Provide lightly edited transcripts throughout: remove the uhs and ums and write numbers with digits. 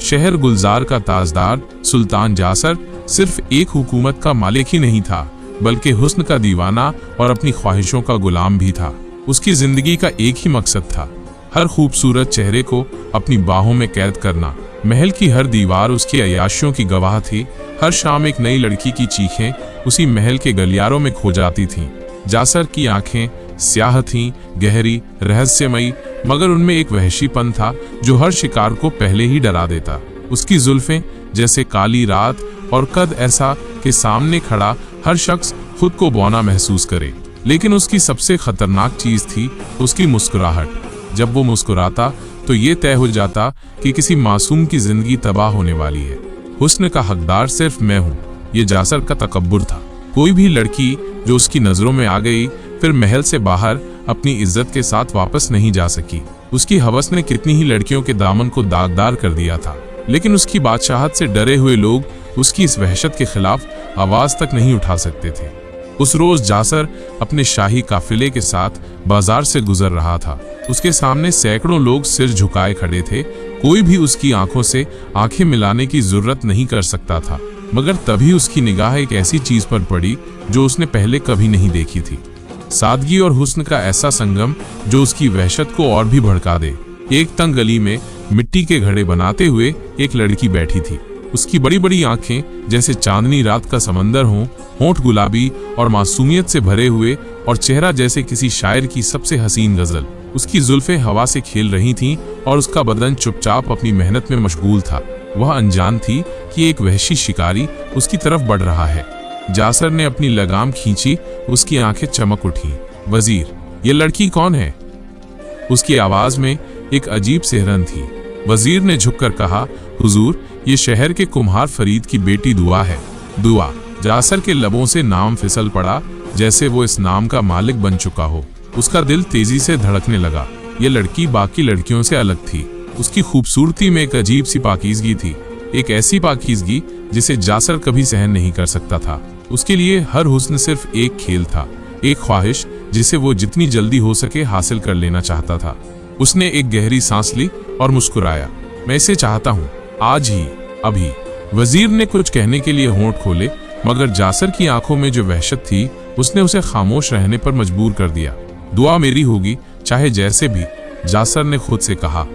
शहर गुलजार का ताजदार सुल्तान जासर सिर्फ एक हुकूमत का मालिक ही नहीं था, बल्कि हुस्न का दीवाना और अपनी ख्वाहिशों का गुलाम भी था। उसकी जिंदगी का एक ही मकसद था, हर खूबसूरत चेहरे को अपनी बाहों में कैद करना। महल की हर दीवार उसकी अय्याशियों की गवाह थी। हर शाम एक नई लड़की की चीखें उसी महल के गलियारों में खो जाती थीं। जासर की आंखें स्याह थीं, गहरी, रहस्यमयी, मगर उनमें एक वहशीपन था जो हर शिकार को पहले ही डरा देता। उसकी जुल्फें जैसे काली रात और कद ऐसा कि सामने खड़ा हर शख्स खुद को बौना महसूस करे। लेकिन उसकी सबसे खतरनाक चीज थी उसकी मुस्कुराहट। जब वो मुस्कुराता तो ये तय हो जाता कि किसी मासूम की जिंदगी तबाह होने वाली है। हुस्न का हकदार सिर्फ मैं हूँ, ये जासर का तकब्बुर था। कोई भी लड़की जो उसकी नजरों में आ गई फिर महल से बाहर अपनी इज्जत के साथ वापस नहीं जा सकी। उसकी हवस ने कितनी ही लड़कियों के दामन को दागदार कर दिया था, लेकिन उसकी बादशाहत से डरे हुए लोग उसकी इस वहशत के खिलाफ आवाज तक नहीं उठा सकते थे। उस रोज जासर अपने शाही काफिले के साथ बाजार से गुजर रहा था। उसके सामने सैकड़ों लोग सिर झुकाए खड़े थे। कोई भी उसकी आंखों से आंखें मिलाने की जरूरत नहीं कर सकता था, मगर तभी उसकी निगाह एक ऐसी चीज पर पड़ी जो उसने पहले कभी नहीं देखी थी। सादगी और हुस्न का ऐसा संगम जो उसकी वहशत को और भी भड़का दे। एक तंग गली में मिट्टी के घड़े बनाते हुए एक लड़की बैठी थी। उसकी बड़ी बड़ी आंखें जैसे चांदनी रात का समंदर हों, होंठ गुलाबी और मासूमियत से भरे हुए, और चेहरा जैसे किसी शायर की सबसे हसीन गजल। उसकी जुल्फें हवा से खेल रही थीं और उसका बदन चुपचाप अपनी मेहनत में मशगूल था। वह अनजान थी कि एक वहशी शिकारी उसकी तरफ बढ़ रहा है। जासर ने अपनी लगाम खींची, उसकी आंखें चमक उठी। वजीर, ये लड़की कौन है? उसकी आवाज में एक अजीब सिहरन थी। वजीर ने झुककर कहा, हुजूर, ये शहर के कुम्हार फरीद की बेटी दुआ है। दुआ। जासर के लबों से नाम फिसल पड़ा, जैसे वो इस नाम का मालिक बन चुका हो। उसका दिल तेजी से धड़कने लगा। ये लड़की बाकी लड़कियों से अलग थी। उसकी खूबसूरती में एक अजीब सी पाकीज़गी थी, एक ऐसी पाकीज़गी जिसे जासर कभी सहन नहीं कर सकता था। उसके लिए हर हुस्न सिर्फ एक खेल था, एक ख्वाहिश जिसे वो जितनी जल्दी हो सके हासिल कर लेना चाहता था। उसने एक गहरी सांस ली और मुस्कुराया। मैं इसे चाहता हूँ, आज ही, अभी। वजीर ने कुछ कहने के लिए होंठ खोले, मगर जासर की आंखों में जो वहशत थी उसने उसे खामोश रहने पर मजबूर कर दिया। दुआ मेरी होगी, चाहे जैसे भी, जासर ने खुद से कहा।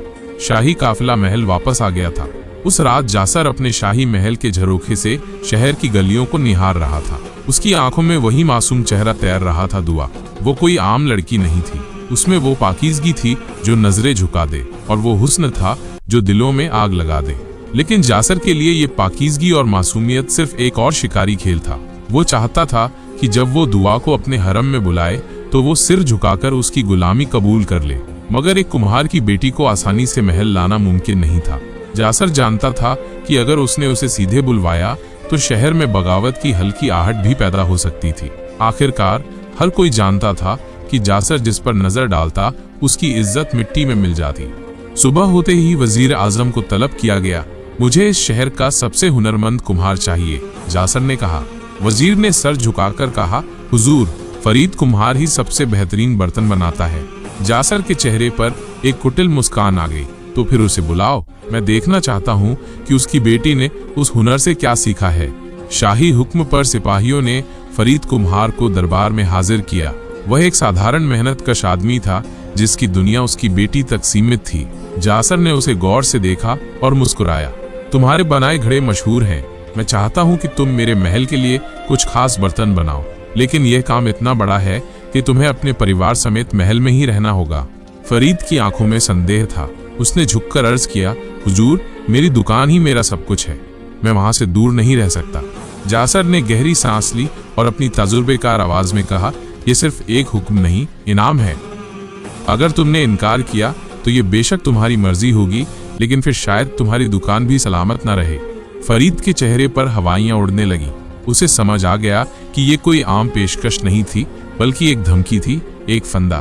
शाही काफिला महल वापस आ गया था। उस रात जासर अपने शाही महल के झरोखे से शहर की गलियों को निहार रहा था। उसकी आंखों में वही मासूम चेहरा तैर रहा था, दुआ। वो कोई आम लड़की नहीं थी, उसमें वो पाकीज़गी थी जो नजरें झुका दे, और वो हुस्न था जो दिलों में आग लगा दे। लेकिन जासर के लिए ये पाकीज़गी और मासूमियत सिर्फ एक और शिकारी खेल था। वो चाहता था कि जब वो दुआ को अपने हरम में बुलाए तो वो सिर झुकाकर उसकी गुलामी कबूल कर ले, मगर एक कुम्हार की बेटी को आसानी से महल लाना मुमकिन नहीं था। जासर जानता था कि अगर उसने उसे सीधे बुलवाया तो शहर में बगावत की हल्की आहट भी पैदा हो सकती थी। आखिरकार हर कोई जानता था कि जासर जिस पर नजर डालता उसकी इज्जत मिट्टी में मिल जाती। सुबह होते ही वजीर आजम को तलब किया गया। मुझे इस शहर का सबसे हुनरमंद कुम्हार चाहिए, जासर ने कहा। वजीर ने सर झुकाकर कहा, हुजूर, फरीद कुम्हार ही सबसे बेहतरीन बर्तन बनाता है। जासर के चेहरे पर एक कुटिल मुस्कान आ गई। तो फिर उसे बुलाओ, मैं देखना चाहता हूँ कि उसकी बेटी ने उस हुनर से क्या सीखा है। शाही हुक्म पर सिपाहियों ने फरीद कुम्हार को दरबार में हाजिर किया। वह एक साधारण मेहनतकश आदमी था जिसकी दुनिया उसकी बेटी तक सीमित थी। जासर ने उसे गौर से देखा और मुस्कुराया। तुम्हारे बनाए घड़े मशहूर हैं। मैं चाहता हूँ कि तुम मेरे महल के लिए कुछ खास बर्तन बनाओ, लेकिन यह काम इतना बड़ा है कि तुम्हें अपने परिवार समेत महल में ही रहना होगा। फरीद की आंखों में संदेह था। उसने झुककर अर्ज किया, हुजूर, मेरी दुकान ही मेरा सब कुछ है, मैं वहां से दूर नहीं रह सकता। जासर ने गहरी सांस ली और अपनी तजुर्बेकार आवाज में कहा, यह सिर्फ एक हुक्म नहीं, इनाम है। अगर तुमने इनकार किया तो ये बेशक तुम्हारी मर्जी होगी, लेकिन फिर शायद तुम्हारी दुकान भी सलामत न रहे। फरीद के चेहरे पर हवाइयां उड़ने लगी। उसे समझ आ गया कि ये कोई आम पेशकश नहीं थी, बल्कि एक धमकी थी, एक फंदा।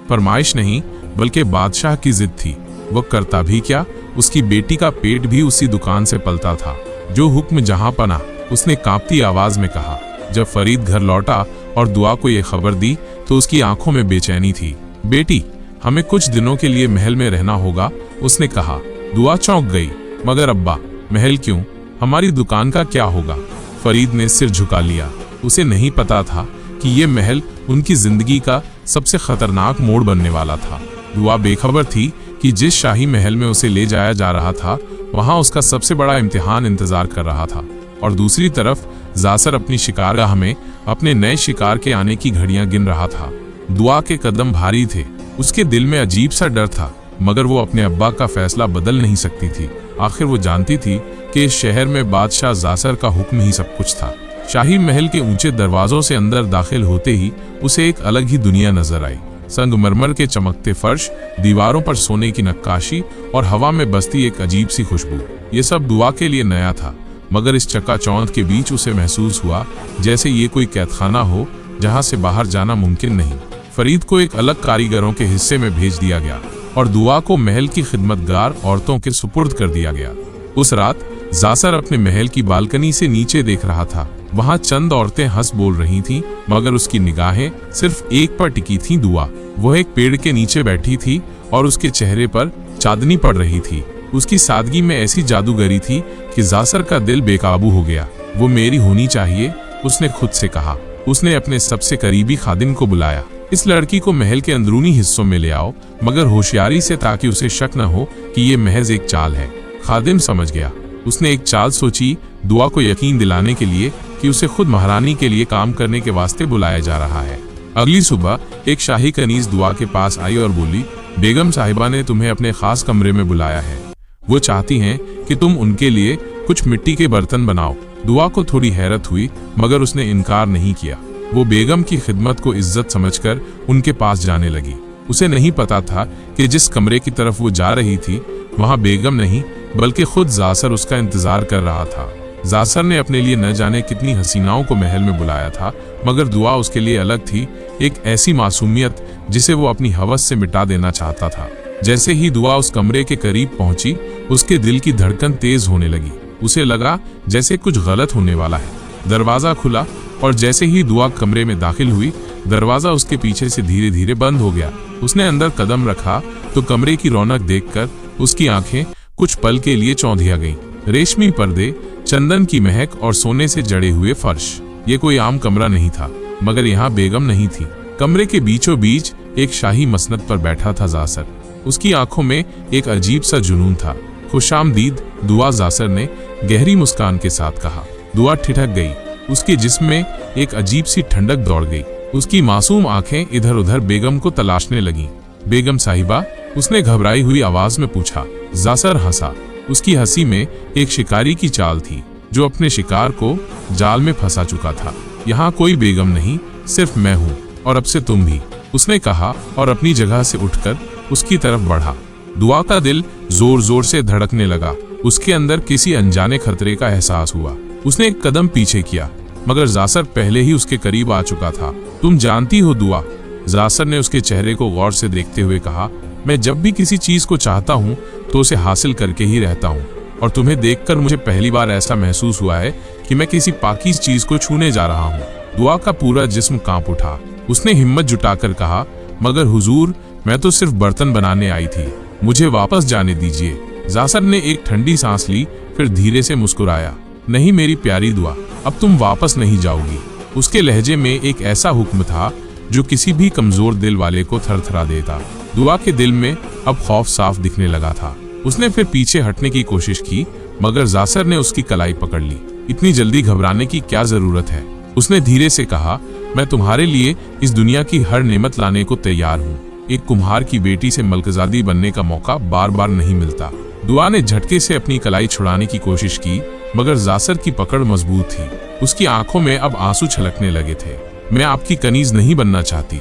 फरमाइश नहीं, बल्कि बादशाह की जिद थी। वह करता भी क्या, उसकी बेटी का पेट भी उसी दुकान से पलता था। जो हुक्म जहां पना, उसने कांपती आवाज में कहा। जब फरीद घर लौटा और दुआ को यह खबर दी तो उसकी आंखों में बेचैनी थी। बेटी, हमें कुछ दिनों के लिए महल में रहना होगा, उसने कहा। दुआ चौंक गई। मगर अब्बा, महल क्यों? हमारी दुकान का क्या होगा? फरीद ने सिर झुका लिया। उसे नहीं पता था कि ये महल उनकी जिंदगी का सबसे खतरनाक मोड़ बनने वाला था। दुआ बेखबर थी कि जिस शाही महल में उसे ले जाया जा रहा था वहां उसका सबसे बड़ा इम्तिहान इंतजार कर रहा था, और दूसरी तरफ जासर अपनी शिकारगाह में अपने नए शिकार के आने की घड़ियां गिन रहा था। दुआ के कदम भारी थे, उसके दिल में अजीब सा डर था, मगर वो अपने अब्बा का फैसला बदल नहीं सकती थी। आखिर वो जानती थी कि इस शहर में बादशाह जासर का हुक्म ही सब कुछ था। शाही महल के ऊंचे दरवाजों से अंदर दाखिल होते ही उसे एक अलग ही दुनिया नजर आई। संगमरमर के चमकते फर्श, दीवारों पर सोने की नक्काशी और हवा में बसती एक अजीब सी खुशबू, ये सब दुआ के लिए नया था। मगर इस चकाचौंध के बीच उसे महसूस हुआ जैसे ये कोई कैदखाना हो जहां से बाहर जाना मुमकिन नहीं। फरीद को एक अलग कारीगरों के हिस्से में भेज दिया गया और दुआ को महल की खिदमतगार औरतों के सुपुर्द कर दिया गया। उस रात जासर अपने महल की बालकनी से नीचे देख रहा था। वहां चंद औरतें हंस बोल रही थीं, मगर उसकी निगाहें सिर्फ एक पर टिकी थीं, दुआ। वह एक पेड़ के नीचे बैठी थी और उसके चेहरे पर चांदनी पड़ रही थी। उसकी सादगी में ऐसी जादूगरी थी कि जासर का दिल बेकाबू हो गया। वो मेरी होनी चाहिए, उसने खुद से कहा। उसने अपने सबसे करीबी खादिम को बुलाया। इस लड़की को महल के अंदरूनी हिस्सों में ले आओ, मगर होशियारी से, ताकि उसे शक न हो कि ये महज एक चाल है। खादिम समझ गया। उसने एक चाल सोची, दुआ को यकीन दिलाने के लिए कि उसे खुद महारानी के लिए काम करने के वास्ते बुलाया जा रहा है। अगली सुबह एक शाही कनीज दुआ के पास आई और बोली, बेगम साहिबा ने तुम्हें अपने खास कमरे में बुलाया है। वो चाहती हैं कि तुम उनके लिए कुछ मिट्टी के बर्तन बनाओ। दुआ को थोड़ी हैरत हुई, मगर उसने इनकार नहीं किया। वो बेगम की खिदमत को इज्जत समझकर उनके पास जाने लगी। उसे नहीं पता था कि जिस कमरे की तरफ वो जा रही थी वहां बेगम नहीं बल्कि खुद जासर उसका इंतजार कर रहा था। जासर ने अपने लिए न जाने कितनी हसीनाओं को महल में बुलाया था, मगर दुआ उसके लिए अलग थी, एक ऐसी मासूमियत जिसे वो अपनी हवस से मिटा देना चाहता था। जैसे ही दुआ उस कमरे के करीब पहुंची, उसके दिल की धड़कन तेज होने लगी। उसे लगा जैसे कुछ गलत होने वाला है। दरवाजा खुला और जैसे ही दुआ कमरे में दाखिल हुई, दरवाजा उसके पीछे से धीरे धीरे बंद हो गया। उसने अंदर कदम रखा तो कमरे की रौनक देखकर उसकी आंखें कुछ पल के लिए चौंधिया गईं। रेशमी पर्दे, चंदन की महक और सोने से जड़े हुए फर्श। ये कोई आम कमरा नहीं था, मगर यहाँ बेगम नहीं थी। कमरे के बीचों बीच एक शाही मसनद पर बैठा था जासर। उसकी आंखों में एक अजीब सा जुनून था। खुशामदीद दुआ, जासर ने गहरी मुस्कान के साथ कहा। दुआ ठिठक गई। उसके जिस्म में एक अजीब सी ठंडक दौड़ गई। उसकी मासूम आंखें इधर उधर बेगम को तलाशने लगीं। बेगम साहिबा, उसने घबराई हुई आवाज में पूछा। जासर हंसा। उसकी हंसी में एक शिकारी की चाल थी जो अपने शिकार को जाल में फंसा चुका था। यहाँ कोई बेगम नहीं, सिर्फ मैं हूँ, और अब से तुम भी, उसने कहा और अपनी जगह से उठकर उसकी तरफ बढ़ा। दुआ का दिल जोर जोर से धड़कने लगा। उसके अंदर किसी अनजाने खतरे का एहसास हुआ। उसने एक कदम पीछे किया, मगर जासर पहले ही उसके करीब आ चुका था। तुम जानती हो दुआ, जासर ने उसके चेहरे को गौर से देखते हुए कहा, मैं जब भी किसी चीज को चाहता हूँ तो उसे हासिल करके ही रहता हूँ, और तुम्हें देखकर मुझे पहली बार ऐसा महसूस हुआ है कि मैं किसी पाकीज़ चीज को छूने जा रहा हूँ। दुआ का पूरा जिस्म कांप उठा। उसने हिम्मत जुटाकर कहा, मगर हुजूर, मैं तो सिर्फ बर्तन बनाने आई थी, मुझे वापस जाने दीजिए। जासर ने एक ठंडी सांस ली, फिर धीरे से मुस्कुराया। नहीं मेरी प्यारी दुआ, अब तुम वापस नहीं जाओगी। उसके लहजे में एक ऐसा हुक्म था जो किसी भी कमजोर दिल वाले को थरथरा देता। दुआ के दिल में अब खौफ साफ दिखने लगा था। उसने फिर पीछे हटने की कोशिश की, मगर जासर ने उसकी कलाई पकड़ ली। इतनी जल्दी घबराने की क्या जरूरत है, उसने धीरे से कहा। मैं तुम्हारे लिए इस दुनिया की हर नेमत लाने को तैयार हूँ। एक कुम्हार की बेटी से मलकजादी बनने का मौका बार बार नहीं मिलता। दुआ ने झटके से अपनी कलाई छुड़ाने की कोशिश की, मगर जासर की पकड़ मजबूत थी। उसकी आंखों में अब आंसू छलकने लगे थे। मैं आपकी कनीज नहीं बनना चाहती,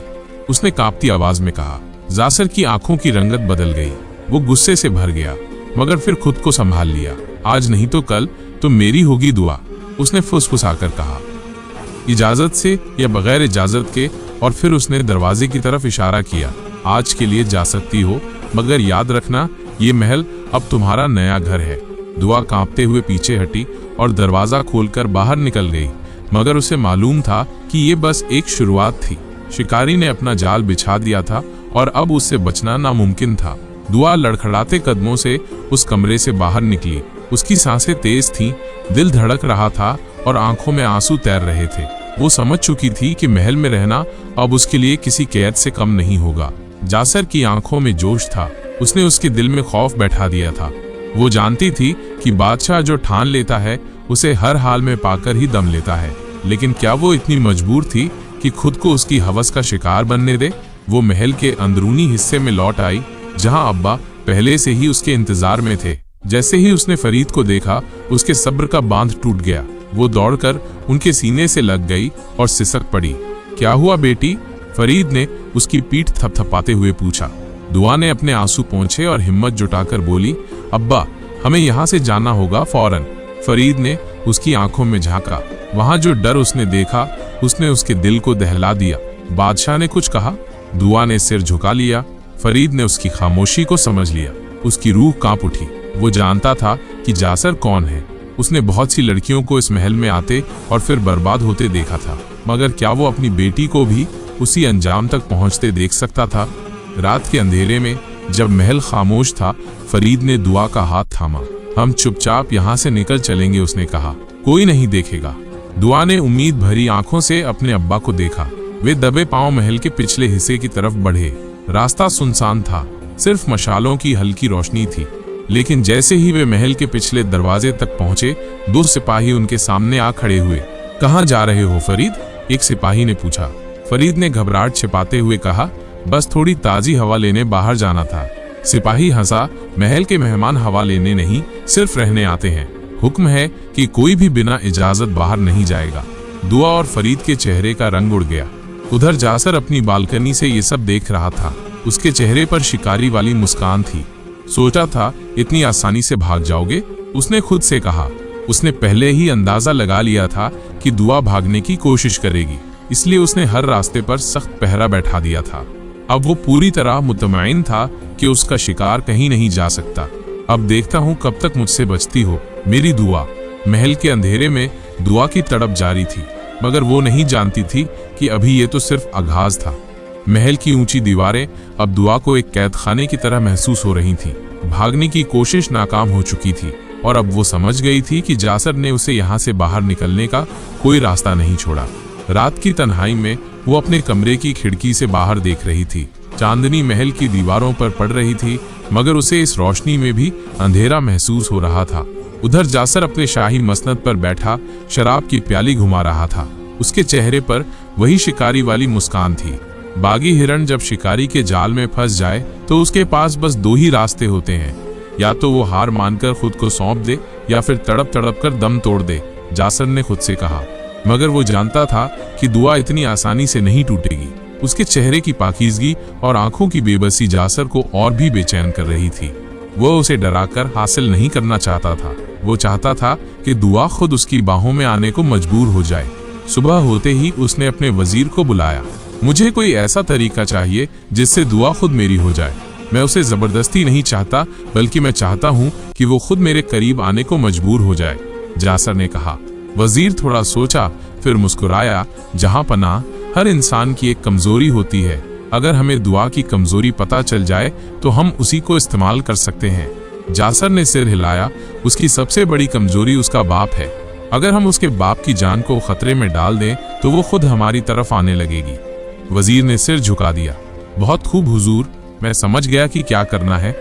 उसने कांपती आवाज में कहा। जासर की आंखों की रंगत बदल गई। वो गुस्से से भर गया, मगर फिर खुद को संभाल लिया। आज नहीं तो कल तो मेरी होगी दुआ, उसने फुसफुसाकर कहा। इजाजत से या बगैर इजाजत के, और फिर उसने दरवाजे की तरफ इशारा किया। आज के लिए जा सकती हो, मगर याद रखना ये महल अब तुम्हारा नया घर है। दुआ कांपते हुए पीछे हटी और दरवाजा खोलकर बाहर निकल गई, मगर उसे मालूम था कि ये बस एक शुरुआत थी। शिकारी ने अपना जाल बिछा दिया था और अब उससे बचना नामुमकिन था। दुआ लड़खड़ाते कदमों से उस कमरे से बाहर निकली। उसकी सांसें तेज थीं, दिल धड़क रहा था और आंखों में आंसू तैर रहे थे। वो समझ चुकी थी कि महल में रहना अब उसके लिए किसी कैद से कम नहीं होगा। जासर की आंखों में जोश था, उसने उसके दिल में खौफ बैठा दिया था। वो जानती थी कि बादशाह जो ठान लेता है उसे हर हाल में पाकर ही दम लेता है, लेकिन क्या वो इतनी मजबूर थी कि खुद को उसकी हवस का शिकार बनने दे। वो महल के अंदरूनी हिस्से में लौट आई, जहां अब्बा पहले से ही उसके इंतजार में थे। जैसे ही उसने फरीद को देखा, उसके सब्र का बांध टूट गया। वो दौड़कर उनके सीने से लग गई और सिसक पड़ी। क्या हुआ बेटी? फरीद ने उसकी पीठ थपथपाते हुए पूछा। दुआ ने अपने आंसू पोंछे और हिम्मत जुटाकर बोली, अब्बा, हमें यहाँ से जाना होगा फौरन। फरीद ने उसकी आंखों में झांका। वहां जो डर उसने देखा, उसने उसके दिल को दहला दिया। बादशाह ने कुछ कहा? दुआ ने सिर झुका लिया। फरीद ने उसकी खामोशी को समझ लिया। उसकी रूह कांप उठी। वो जानता था कि जासर कौन है। उसने बहुत सी लड़कियों को इस महल में आते और फिर बर्बाद होते देखा था, मगर क्या वो अपनी बेटी को भी उसी अंजाम तक पहुंचते देख सकता था? रात के अंधेरे में जब महल खामोश था, फरीद ने दुआ का हाथ थामा। हम चुपचाप यहाँ से निकल चलेंगे, उसने कहा, कोई नहीं देखेगा। दुआ ने उम्मीद भरी आंखों से अपने अब्बा को देखा। वे दबे पांव महल के पिछले हिस्से की तरफ बढ़े। रास्ता सुनसान था, सिर्फ मशालों की हल्की रोशनी थी। लेकिन जैसे ही वे महल के पिछले दरवाजे तक पहुंचे, दो सिपाही उनके सामने आ खड़े हुए। कहाँ जा रहे हो फरीद? एक सिपाही ने पूछा। फरीद ने घबराहट छिपाते हुए कहा, बस थोड़ी ताजी हवा लेने बाहर जाना था। सिपाही हंसा। महल के मेहमान हवा लेने नहीं, सिर्फ रहने आते हैं। हुक्म है कि कोई भी बिना इजाजत बाहर नहीं जाएगा। दुआ और फरीद के चेहरे का रंग उड़ गया। उधर जासर अपनी बालकनी से ये सब देख रहा था। उसके चेहरे पर शिकारी वाली मुस्कान थी। सोचा था इतनी आसानी से भाग जाओगे, उसने खुद से कहा। उसने पहले ही अंदाजा लगा लिया था कि दुआ भागने की कोशिश करेगी, इसलिए उसने हर रास्ते पर सख्त पहरा बैठा दिया था। अब वो पूरी तरह मुतमईन था कि उसका शिकार कहीं नहीं जा सकता। अब देखता हूँ कब तक मुझसे बचती हो मेरी दुआ। महल के अंधेरे में दुआ की तड़प जारी थी, मगर वो नहीं जानती थी कि अभी ये तो सिर्फ आगाज था। महल की ऊंची दीवारें अब दुआ को एक कैद खाने की तरह महसूस हो रही थीं। भागने की कोशिश नाकाम हो चुकी थी और अब वो समझ गई थी कि जासर ने उसे यहाँ से बाहर निकलने का कोई रास्ता नहीं छोड़ा। रात की तन्हाई में वो अपने कमरे की खिड़की से बाहर देख रही थी। चांदनी महल की दीवारों पर पड़ रही थी, मगर उसे इस रोशनी में भी अंधेरा महसूस हो रहा था। उधर जासर अपने शाही मसनद पर बैठा शराब की प्याली घुमा रहा था। उसके चेहरे पर वही शिकारी वाली मुस्कान थी। बागी हिरण जब शिकारी के जाल में फंस जाए तो उसके पास बस दो ही रास्ते होते हैं, या तो वो हार मानकर खुद को सौंप दे या फिर तड़प तड़प कर दम तोड़ दे, जासर ने खुद से कहा। मगर वो जानता था कि दुआ इतनी आसानी से नहीं टूटेगी। उसके चेहरे की पाकीज़गी और आंखों की बेबसी जासर को और भी बेचैन कर रही थी। वो उसे डराकर हासिल नहीं करना चाहता था। वो चाहता था कि दुआ खुद उसकी बाहों में आने को मजबूर हो जाए। सुबह होते ही उसने अपने वजीर को बुलाया। मुझे कोई ऐसा तरीका चाहिए जिससे दुआ खुद मेरी हो जाए। मैं उसे जबरदस्ती नहीं चाहता, बल्कि मैं चाहता हूँ कि वो खुद मेरे करीब आने को मजबूर हो जाए, जासर ने कहा। वजीर थोड़ा सोचा, फिर मुस्कुराया। जहां पनाह हर इंसान की एक कमजोरी होती है। अगर हमें दुआ की कमजोरी पता चल जाए तो हम उसी को इस्तेमाल कर सकते हैं। जासर ने सिर हिलाया। उसकी सबसे बड़ी कमजोरी उसका बाप है। अगर हम उसके बाप की जान को खतरे में डाल दें तो वो खुद हमारी तरफ आने लगेगी। वजीर ने सिर झुका दिया। बहुत खूब हुजूर, मैं समझ गया कि क्या करना है।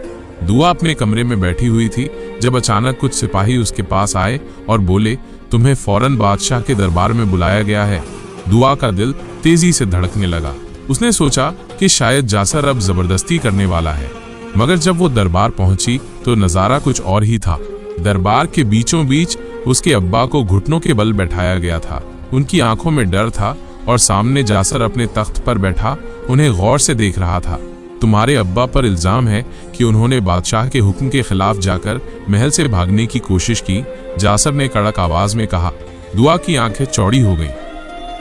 दुआ अपने कमरे में बैठी हुई थी जब अचानक कुछ सिपाही उसके पास आए और बोले, तुम्हें फौरन बादशाह के दरबार में बुलाया गया है। दुआ का दिल तेजी से धड़कने लगा। उसने सोचा कि शायद जासर अब जबरदस्ती करने वाला है, मगर जब वो दरबार पहुंची तो नजारा कुछ और ही था। दरबार के बीचों बीच उसके अब्बा को घुटनों के बल बैठाया गया था। उनकी आंखों में डर था और सामने जासर अपने तख्त पर बैठा उन्हें गौर से देख रहा था। तुम्हारे अब्बा पर इल्जाम है कि उन्होंने बादशाह के हुक्म के खिलाफ जाकर महल से भागने की कोशिश की, जासर ने कड़क आवाज में कहा। दुआ की आंखें चौड़ी हो गईं।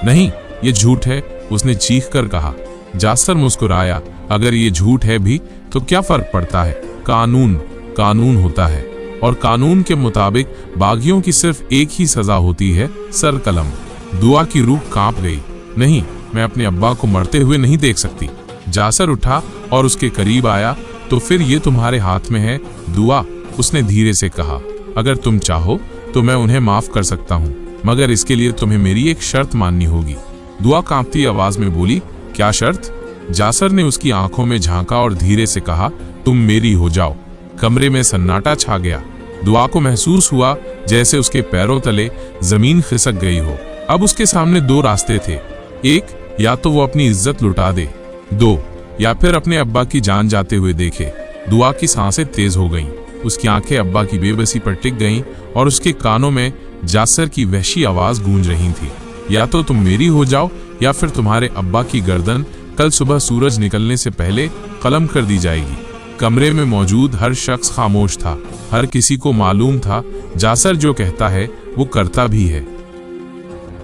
नहीं, ये झूठ है, उसने चीख कर कहा। जासर मुस्कुराया। अगर ये झूठ है भी तो क्या फर्क पड़ता है? कानून कानून होता है और कानून के मुताबिक बागियों की सिर्फ एक ही सजा होती है, सर कलम। दुआ की रूह कांप गई। नहीं, मैं अपने अब्बा को मरते हुए नहीं देख सकती। जासर उठा और उसके करीब आया तो फिर ये तुम्हारे हाथ में है दुआ, उसने धीरे से कहा। अगर तुम चाहो तो मैं उन्हें माफ कर सकता हूँ, मगर इसके लिए तुम्हें मेरी एक शर्त माननी होगी। दुआ कांपती आवाज में बोली, क्या शर्त? जासर ने उसकी आंखों में झांका और धीरे से कहा, तुम मेरी हो जाओ। कमरे में सन्नाटा छा गया। दुआ को महसूस हुआ जैसे उसके पैरों तले जमीन खिसक गई हो। अब उसके सामने दो रास्ते थे। एक, या तो वो अपनी इज्जत लुटा दे, दो, या फिर अपने अब्बा की जान जाते हुए देखे। दुआ की सांसें तेज हो गईं। उसकी आंखें अब्बा की बेबसी पर टिक गईं और उसके कानों में जासर की वहशी आवाज गूंज रही थी, या तो तुम मेरी हो जाओ या फिर तुम्हारे अब्बा की गर्दन कल सुबह सूरज निकलने से पहले कलम कर दी जाएगी। कमरे में मौजूद हर शख्स खामोश था। हर किसी को मालूम था जासर जो कहता है वो करता भी है।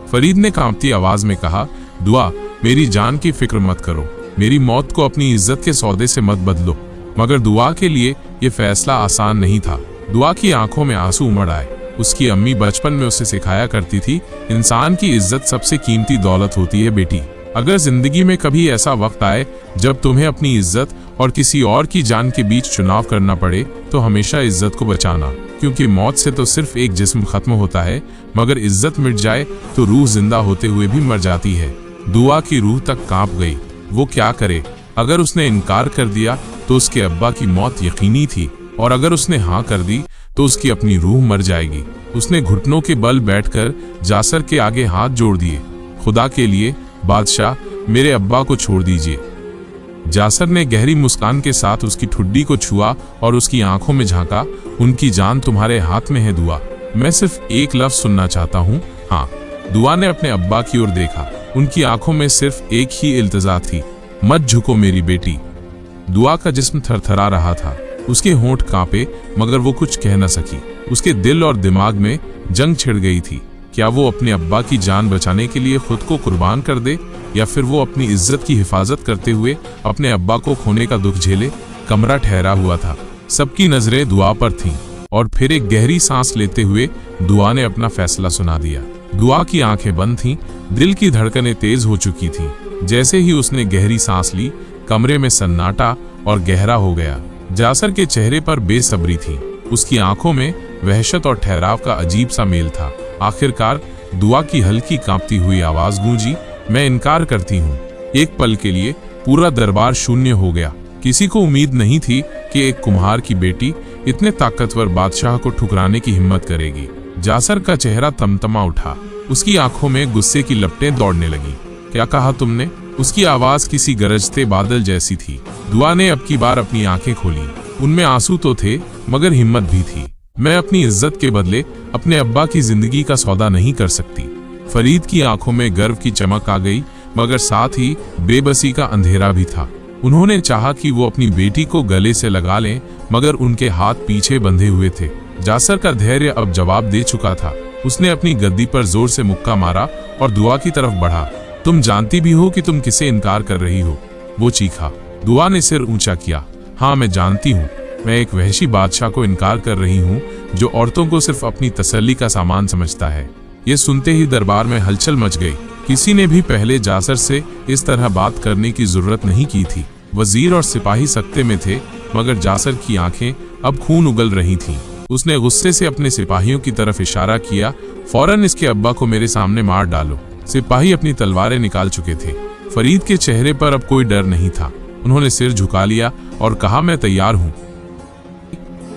फरीद ने कांपती आवाज में कहा, दुआ, मेरी जान की फिक्र मत करो, मेरी मौत को अपनी इज्जत के सौदे से मत बदलो। मगर दुआ के लिए ये फैसला आसान नहीं था। दुआ की आंखों में आंसू उमड़ आए। उसकी अम्मी बचपन में उसे सिखाया करती थी, इंसान की इज्जत सबसे कीमती दौलत होती है बेटी। अगर जिंदगी में कभी ऐसा वक्त आए जब तुम्हें अपनी इज्जत और किसी और की जान के बीच चुनाव करना पड़े तो हमेशा इज्जत को बचाना, क्योंकि मौत से तो सिर्फ एक जिस्म खत्म होता है, मगर इज्जत मिट जाए तो रूह जिंदा होते हुए भी मर जाती है। दुआ की रूह तक कांप गई। वो क्या करे? अगर उसने इनकार कर दिया तो उसके अब्बा की मौत यकीनी थी, और अगर उसने हाँ कर दी तो उसकी अपनी रूह मर जाएगी। उसने घुटनों के बल बैठकर जासर के आगे हाथ जोड़ दिए। खुदा के लिए बादशाह, मेरे अब्बा को छोड़ दीजिए। जासर ने गहरी मुस्कान के साथ उसकी ठुड्डी को छुआ और उसकी आंखों में झांका। उनकी जान तुम्हारे हाथ में है दुआ, मैं सिर्फ एक लफ्ज सुनना चाहता हूँ, हाँ। दुआ ने अपने अब्बा की ओर देखा। उनकी आंखों में सिर्फ एक ही इल्तजा थी, मत झुको मेरी बेटी। दुआ का जिस्म थरथरा रहा था। उसके होंठ कांपे, मगर वो कुछ कह न सकी। उसके दिल और दिमाग में जंग छिड़ गई थी। क्या वो अपने अब्बा की जान बचाने के लिए खुद को कुर्बान कर दे, या फिर वो अपनी इज्जत की हिफाजत करते हुए अपने अब्बा को खोने का दुख झेले? कमरा ठहरा हुआ था। सबकी नजरें दुआ पर थीं, और फिर एक गहरी सांस लेते हुए दुआ ने अपना फैसला सुना दिया। दुआ की आंखें बंद थीं, दिल की धड़कनें तेज हो चुकी थीं। जैसे ही उसने गहरी सांस ली, कमरे में सन्नाटा और गहरा हो गया। जासर के चेहरे पर बेसब्री थी। उसकी आंखों में वहशत और ठहराव का अजीब सा मेल था। आखिरकार दुआ की हल्की कांपती हुई आवाज गूंजी, मैं इनकार करती हूँ। एक पल के लिए पूरा दरबार शून्य हो गया। किसी को उम्मीद नहीं थी कि एक कुम्हार की बेटी इतने ताकतवर बादशाह को ठुकराने की हिम्मत करेगी। जासर का चेहरा तमतमा उठा। उसकी आंखों में गुस्से की लपटें दौड़ने लगी। क्या कहा तुमने? उसकी आवाज किसी गरजते बादल जैसी थी। दुआ ने अब की बार अपनी आंखें खोली। उनमें आंसू तो थे, मगर हिम्मत भी थी। मैं अपनी इज्जत के बदले अपने अब्बा की जिंदगी का सौदा नहीं कर सकती। फरीद की आंखों में गर्व की चमक आ गई, मगर साथ ही बेबसी का अंधेरा भी था। उन्होंने चाहा कि वो अपनी बेटी को गले से लगा लें, मगर उनके हाथ पीछे बंधे हुए थे। जासर का धैर्य अब जवाब दे चुका था। उसने अपनी गद्दी पर जोर से मुक्का मारा और दुआ की तरफ बढ़ा। तुम जानती भी हो कि तुम किसे इनकार कर रही हो, वो चीखा। दुआ ने सिर ऊंचा किया। हाँ, मैं जानती हूँ। मैं एक वहशी बादशाह को इनकार कर रही हूँ जो औरतों को सिर्फ अपनी तसल्ली का सामान समझता है। ये सुनते ही दरबार में हलचल मच गई। किसी ने भी पहले जासर से इस तरह बात करने की जरूरत नहीं की थी। वजीर और सिपाही सकते में थे, मगर जासर की आंखें अब खून उगल रही थीं। उसने गुस्से से अपने सिपाहियों की तरफ इशारा किया, फौरन इसके अब्बा को मेरे सामने मार डालो। सिपाही अपनी तलवारें निकाल चुके थे। फरीद के चेहरे पर अब कोई डर नहीं था। उन्होंने सिर झुका लिया और कहा, मैं तैयार हूँ।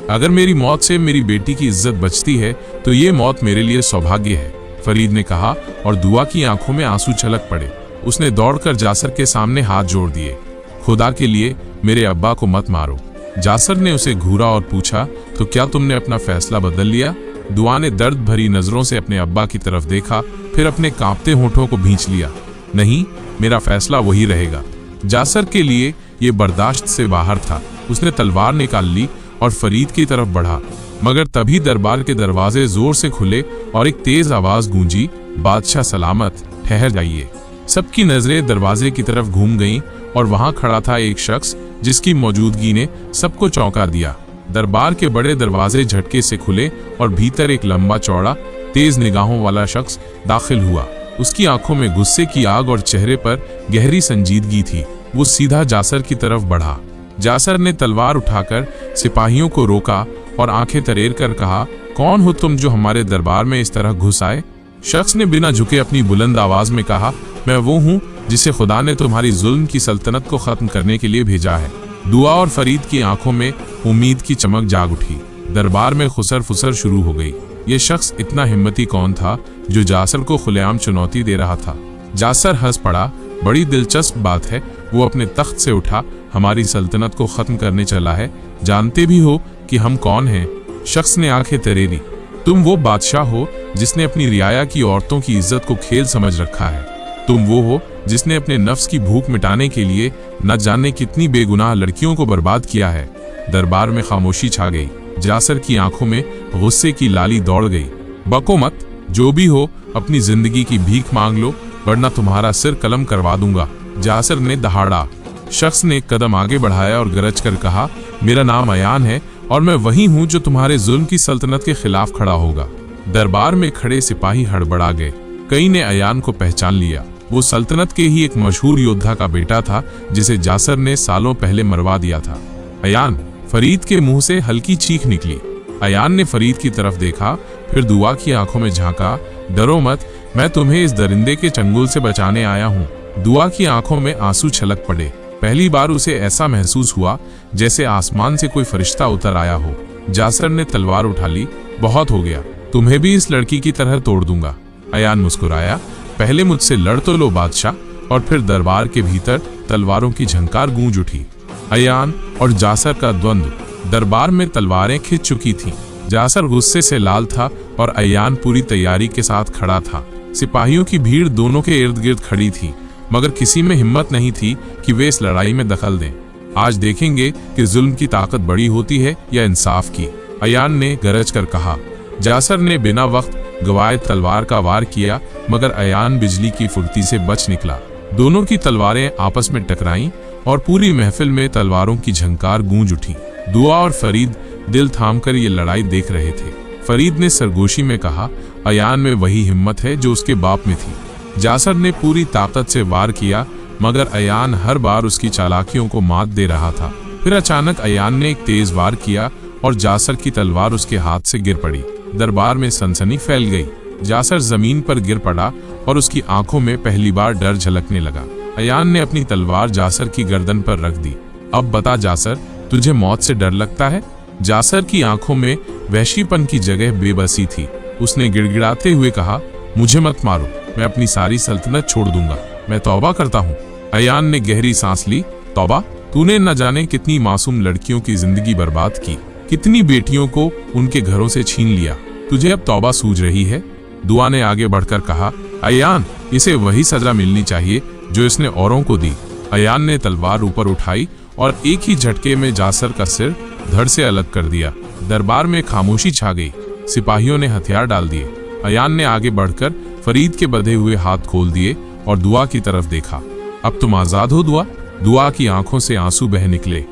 अगर मेरी मौत से मेरी बेटी की इज्जत बचती है तो ये मौत मेरे लिए सौभाग्य है, फरीद ने कहा, और दुआ की आंखों में आंसू छलक पड़े। उसने दौड़कर जासर के सामने हाथ जोड़ दिए। खुदा के लिए मेरे अब्बा को मत मारो। जासर ने उसे घूरा और पूछा, तो क्या तुमने अपना फैसला बदल लिया? दुआ ने दर्द भरी नजरों से अपने अब्बा की तरफ देखा, फिर अपने कांपते होठों को भींच लिया। नहीं, मेरा फैसला वही रहेगा। जासर के लिए ये बर्दाश्त से बाहर था। उसने तलवार निकाल ली और फरीद की तरफ बढ़ा, मगर तभी दरबार के दरवाजे जोर से खुले और एक तेज आवाज गूंजी, बादशाह सलामत, ठहर जाइए। सबकी नजरें दरवाजे की तरफ घूम गईं और वहां खड़ा था एक शख्स जिसकी मौजूदगी ने सबको चौंका दिया। दरबार के बड़े दरवाजे झटके से खुले और भीतर एक लंबा चौड़ा तेज निगाहों वाला शख्स दाखिल हुआ। उसकी आंखों में गुस्से की आग और चेहरे पर गहरी संजीदगी थी। वो सीधा जासर की तरफ बढ़ा। जासर ने तलवार उठाकर सिपाहियों को रोका और आंखें तरेर कर कहा, कौन हो तुम जो हमारे दरबार में इस तरह घुस आए? शख्स ने बिना झुके अपनी बुलंद आवाज में कहा, मैं वो हूँ जिसे खुदा ने तुम्हारी जुल्म की सल्तनत को खत्म करने के लिए भेजा है। दुआ और फरीद की आंखों में उम्मीद की चमक जाग उठी। दरबार में खुसर फुसर शुरू हो गई। ये शख्स इतना हिम्मती कौन था जो जासर को खुलेआम चुनौती दे रहा था? जासर हंस पड़ा, बड़ी दिलचस्प बात है, वो अपने तख्त से उठा हमारी सल्तनत को खत्म करने चला है। जानते भी हो कि हम कौन हैं? शख्स ने आंखें तरेरी। तुम वो बादशाह हो जिसने अपनी रियाया की औरतों की इज्जत को खेल समझ रखा है। तुम वो हो जिसने अपने नफ्स की भूख मिटाने के लिए न जाने कितनी बेगुनाह लड़कियों को बर्बाद किया है। दरबार में खामोशी छा गई। जासर की आंखों में गुस्से की लाली दौड़ गई। बको मत, जो भी हो अपनी जिंदगी की भीख मांग लो, वरना तुम्हारा सिर कलम करवा दूंगा। जासर ने दहाड़ा। शख्स ने एक कदम आगे बढ़ाया और गरज कर कहा, मेरा नाम अयान है और मैं वही हूँ जो तुम्हारे जुल्म की सल्तनत के खिलाफ खड़ा होगा। दरबार में खड़े सिपाही हड़बड़ा गए। कई ने अयान को पहचान लिया। वो सल्तनत के ही एक मशहूर योद्धा का बेटा था जिसे जासर ने सालों पहले मरवा दिया था। अयान! फरीद के मुंह से हल्की चीख निकली। अयान ने फरीद की तरफ देखा, फिर दुआ की आंखों में झांका। डरो मत, मैं तुम्हें इस दरिंदे के चंगुल से बचाने आया हूँ। दुआ की आंखों में आंसू छलक पड़े। पहली बार उसे ऐसा महसूस हुआ जैसे आसमान से कोई फरिश्ता उतर आया हो। जासर ने तलवार उठा ली। बहुत हो गया, तुम्हें भी इस लड़की की तरह तोड़ दूंगा। अयान मुस्कुराया। पहले मुझसे लड़ तो लो बादशाह। और फिर दरबार के भीतर तलवारों की झंकार गूंज उठी। अयान और जासर का द्वंद्व। दरबार में तलवारें खिंच चुकी थीं। जासर गुस्से से लाल था और अयान पूरी तैयारी के साथ खड़ा था। सिपाहियों की भीड़ दोनों के इर्द गिर्द खड़ी थी, मगर किसी में हिम्मत नहीं थी कि वे इस लड़ाई में दखल दें। आज देखेंगे कि जुल्म की ताकत बड़ी होती है या इंसाफ की, अयान ने गरज कर कहा। जासर ने बिना वक्त गवाए तलवार का वार किया, मगर अयान बिजली की फुर्ती से बच निकला। दोनों की तलवारें आपस में टकराईं और पूरी महफिल में तलवारों की झंकार गूंज उठी। दुआ और फरीद दिल थामकर ये लड़ाई देख रहे थे। फरीद ने सरगोशी में कहा, अयान में वही हिम्मत है जो उसके बाप में थी। जासर ने पूरी ताकत से वार किया, मगर अयान हर बार उसकी चालाकियों को मात दे रहा था। फिर अचानक अयान ने एक तेज वार किया और जासर की तलवार उसके हाथ से गिर पड़ी। दरबार में सनसनी फैल गई। जासर जमीन पर गिर पड़ा और उसकी आंखों में पहली बार डर झलकने लगा। अयान ने अपनी तलवार जासर की गर्दन पर रख दी। अब बता जासर, तुझे मौत से डर लगता है? जासर की आंखों में वहशीपन की जगह बेबसी थी। उसने गिड़गिड़ाते हुए कहा, मुझे मत मारो, मैं अपनी सारी सल्तनत छोड़ दूंगा। मैं तौबा करता हूँ। अयान ने गहरी सांस ली। तौबा? तूने न जाने कितनी मासूम लड़कियों की जिंदगी बर्बाद की, कितनी बेटियों को उनके घरों से छीन लिया। तुझे अब तौबा सूझ रही है? दुआ ने आगे बढ़कर कहा, अयान, इसे वही सजा मिलनी चाहिए जो इसने औरों को दी। अयान ने तलवार ऊपर उठाई और एक ही झटके में जासर का सिर धड़ से अलग कर दिया। दरबार में खामोशी छा गई। सिपाहियों ने हथियार डाल दिए। अयान ने आगे बढ़कर फरीद के बंधे हुए हाथ खोल दिए और दुआ की तरफ देखा। अब तुम आजाद हो दुआ? दुआ की आंखों से आंसू बह निकले।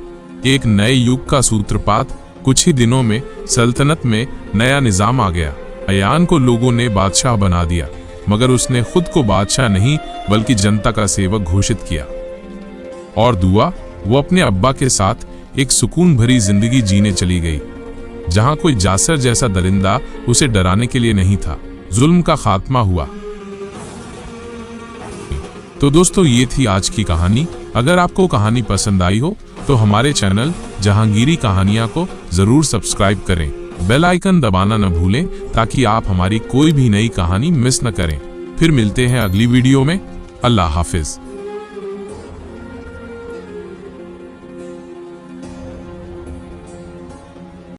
एक नए युग का सूत्रपात। कुछ ही दिनों में सल्तनत में नया निजाम आ गया। अयान को लोगों ने बादशाह बना दिया, मगर उसने खुद को बादशाह नहीं बल्कि जनता का सेवक घोषित किया। और दुआ, वो अपने अब्बा के साथ एक सुकून भरी जिंदगी जीने चली गई, जहां कोई जासर जैसा दरिंदा उसे डराने के लिए नहीं था। जुल्म का खात्मा हुआ। तो दोस्तों, ये थी आज की कहानी। अगर आपको कहानी पसंद आई हो तो हमारे चैनल जहांगीरी कहानियां को जरूर सब्सक्राइब करें। बेल आइकन दबाना न भूलें ताकि आप हमारी कोई भी नई कहानी मिस न करें। फिर मिलते हैं अगली वीडियो में। अल्लाह हाफिज।